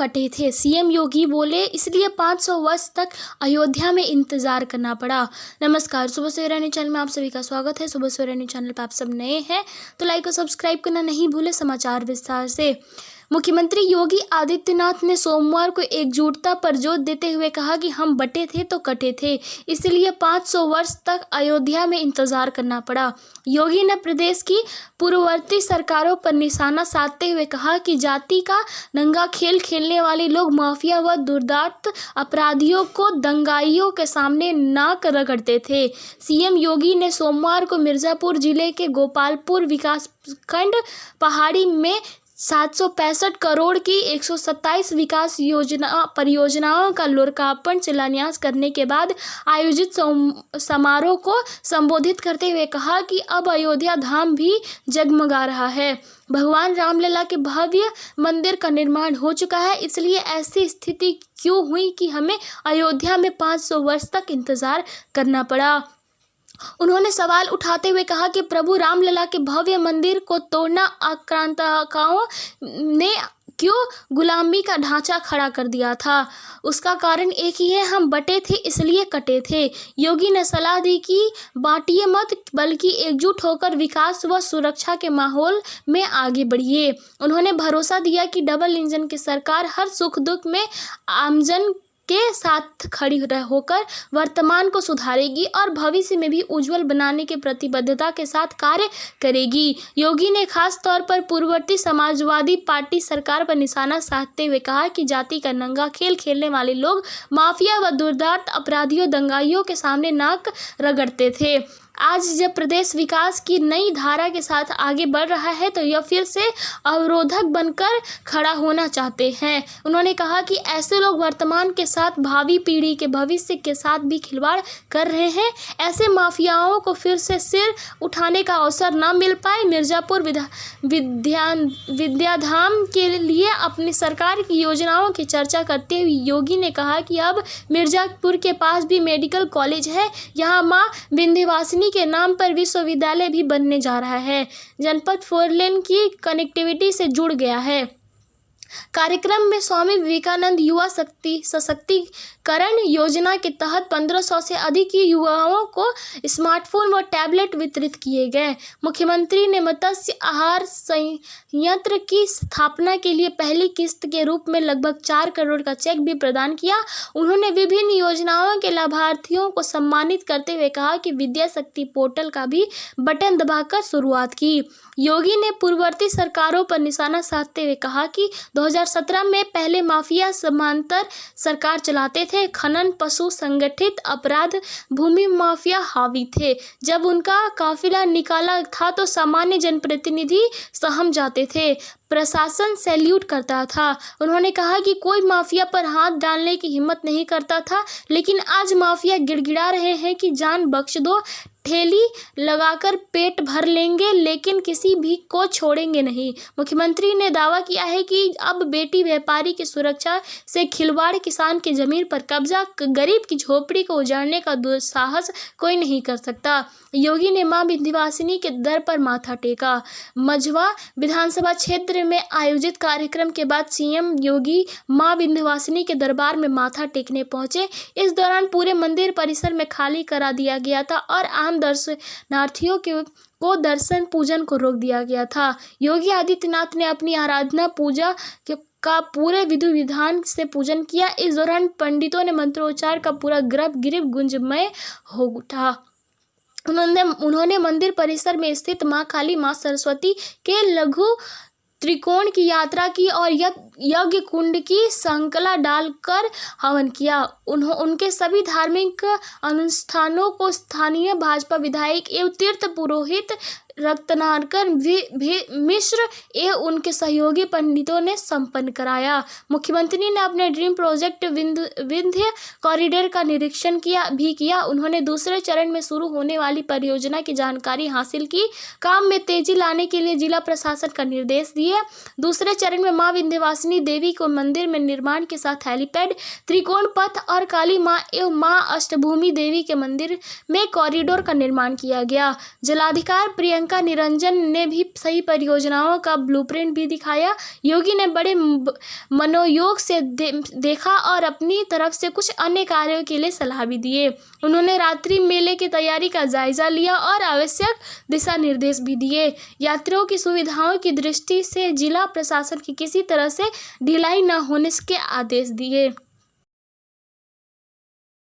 कटे थे। सीएम योगी बोले इसलिए 500 वर्ष तक अयोध्या में इंतजार करना पड़ा। नमस्कार, सुबह सवेरा न्यूज़ चैनल में आप सभी का स्वागत है। सुबह सवेरा न्यूज़ चैनल पर आप सब नए हैं तो लाइक और सब्सक्राइब करना नहीं भूले। समाचार विस्तार से। मुख्यमंत्री योगी आदित्यनाथ ने सोमवार को एकजुटता पर जोर देते हुए कहा कि हम बटे थे तो कटे थे, इसलिए 500 वर्ष तक अयोध्या में इंतजार करना पड़ा। योगी ने प्रदेश की पूर्ववर्ती सरकारों पर निशाना साधते हुए कहा कि जाति का नंगा खेल खेलने वाले लोग माफिया व दुर्दांत अपराधियों को दंगाइयों के सामने नाक रगड़ते थे। सीएम योगी ने सोमवार को मिर्जापुर जिले के गोपालपुर विकासखंड पहाड़ी में 765 करोड़ की 127 विकास परियोजनाओं का लोकार्पण शिलान्यास करने के बाद आयोजित समारोह को संबोधित करते हुए कहा कि अब अयोध्या धाम भी जगमगा रहा है। भगवान रामलला के भव्य मंदिर का निर्माण हो चुका है, इसलिए ऐसी स्थिति क्यों हुई कि हमें अयोध्या में 500 वर्ष तक इंतजार करना पड़ा। उन्होंने सवाल उठाते हुए कहा कि प्रभु रामलला के भव्य मंदिर को तोड़ना आक्रांताओं ने क्यों गुलामी का ढांचा खड़ा कर दिया था। उसका कारण एक ही है, हम बटे थे इसलिए कटे थे। योगी ने सलाह दी कि बांटिए मत बल्कि एकजुट होकर विकास व सुरक्षा के माहौल में आगे बढ़िए। उन्होंने भरोसा दिया कि डबल इंजन की सरकार हर सुख दुख में आमजन के साथ खड़ी होकर वर्तमान को सुधारेगी और भविष्य में भी उज्जवल बनाने की प्रतिबद्धता के साथ कार्य करेगी। योगी ने खास तौर पर पूर्ववर्ती समाजवादी पार्टी सरकार पर निशाना साधते हुए कहा कि जाति का नंगा खेल खेलने वाले लोग माफिया व दुर्दांत अपराधियों दंगाइयों के सामने नाक रगड़ते थे। आज जब प्रदेश विकास की नई धारा के साथ आगे बढ़ रहा है तो यह फिर से अवरोधक बनकर खड़ा होना चाहते हैं। उन्होंने कहा कि ऐसे लोग वर्तमान के साथ भावी पीढ़ी के भविष्य के साथ भी खिलवाड़ कर रहे हैं। ऐसे माफियाओं को फिर से सिर उठाने का अवसर न मिल पाए। मिर्जापुर विद्याधाम के लिए अपनी सरकार की योजनाओं की चर्चा करते हुए योगी ने कहा कि अब मिर्जापुर के पास भी मेडिकल कॉलेज है, यहाँ माँ विंध्यवासिनी के नाम पर विश्वविद्यालय भी बनने जा रहा है। जनपद 4 लेन की कनेक्टिविटी से जुड़ गया है। कार्यक्रम में स्वामी विवेकानंद युवा सशक्तिकरण योजना के तहत 1500 से अधिक युवाओं को स्मार्टफोन व टैबलेट वितरित किए गए। मुख्यमंत्री ने मत्स्य आहार संयंत्र की स्थापना के लिए पहली किस्त के रूप में लगभग 4 करोड़ का चेक भी प्रदान किया। उन्होंने विभिन्न योजनाओं के लाभार्थियों को सम्मानित करते हुए कहा कि विद्या शक्ति पोर्टल का भी बटन दबाकर शुरुआत की। योगी ने पूर्ववर्ती सरकारों पर निशाना साधते हुए कहा कि 2017 में पहले माफिया समांतर सरकार चलाते थे। खनन, पशु संगठित अपराध, भूमि माफिया हावी थे। जब उनका काफिला निकाला था तो सामान्य जनप्रतिनिधि सहम जाते थे, प्रशासन सैल्यूट करता था। उन्होंने कहा कि कोई माफिया पर हाथ डालने की हिम्मत नहीं करता था, लेकिन आज माफिया गिड़गिड़ा रहे हैं कि जान बख्श दो, ठेली लगाकर पेट भर लेंगे लेकिन किसी भी को छोड़ेंगे नहीं। मुख्यमंत्री ने दावा किया है कि अब बेटी व्यापारी की सुरक्षा से खिलवाड़, किसान की जमीन पर कब्जा, गरीब की झोपड़ी को उजाड़ने का दुस्साहस कोई नहीं कर सकता। योगी ने मां विंध्यवासिनी के दर पर माथा टेका। मझवा विधानसभा क्षेत्र में आयोजित कार्यक्रम के बाद सीएम योगी मां विंध्यवासिनी के दरबार में माथा टेकने पहुंचे। इस दौरान पूरे मंदिर परिसर में खाली करा दिया गया था और आम दर्शनार्थियों को दर्शन पूजन को रोक दिया गया था। योगी आदित्यनाथ ने अपनी आराधना पूजा का पूरे विधि विधान से पूजन किया। इस दौरान पंडितों ने मंत्रोच्चार का पूरा गर्भगृह गुंजमय हो उठा। उन्होंने मंदिर परिसर में स्थित मां काली, मां सरस्वती के लघु त्रिकोण की यात्रा की और यज्ञ कुंड की संकला डालकर हवन किया। उनके सभी धार्मिक अनुष्ठानों को स्थानीय भाजपा विधायक एवं तीर्थ पुरोहित रत्नाकर मिश्र एवं उनके सहयोगी पंडितों ने संपन्न कराया। मुख्यमंत्री ने अपने ड्रीम प्रोजेक्ट विंध्य कॉरिडोर का निरीक्षण किया। उन्होंने दूसरे चरण में शुरू होने वाली परियोजना की जानकारी हासिल की। काम में तेजी लाने के लिए जिला प्रशासन का निर्देश दिए। दूसरे चरण में मां विंध्यवासिनी देवी को मंदिर में निर्माण के साथ हेलीपैड, त्रिकोण पथ और काली मां एवं मां अष्टभूमि देवी के मंदिर में कॉरिडोर का निर्माण किया गया। जिलाधिकारी प्रियंका प्रियंका निरंजन ने भी सही परियोजनाओं का ब्लूप्रिंट भी दिखाया। योगी ने बड़े मनोयोग से देखा और अपनी तरफ से कुछ अन्य कार्यों के लिए सलाह भी दिए। उन्होंने रात्रि मेले की तैयारी का जायजा लिया और आवश्यक दिशा निर्देश भी दिए। यात्रियों की सुविधाओं की दृष्टि से जिला प्रशासन की किसी तरह से ढिलाई न होने के आदेश दिए।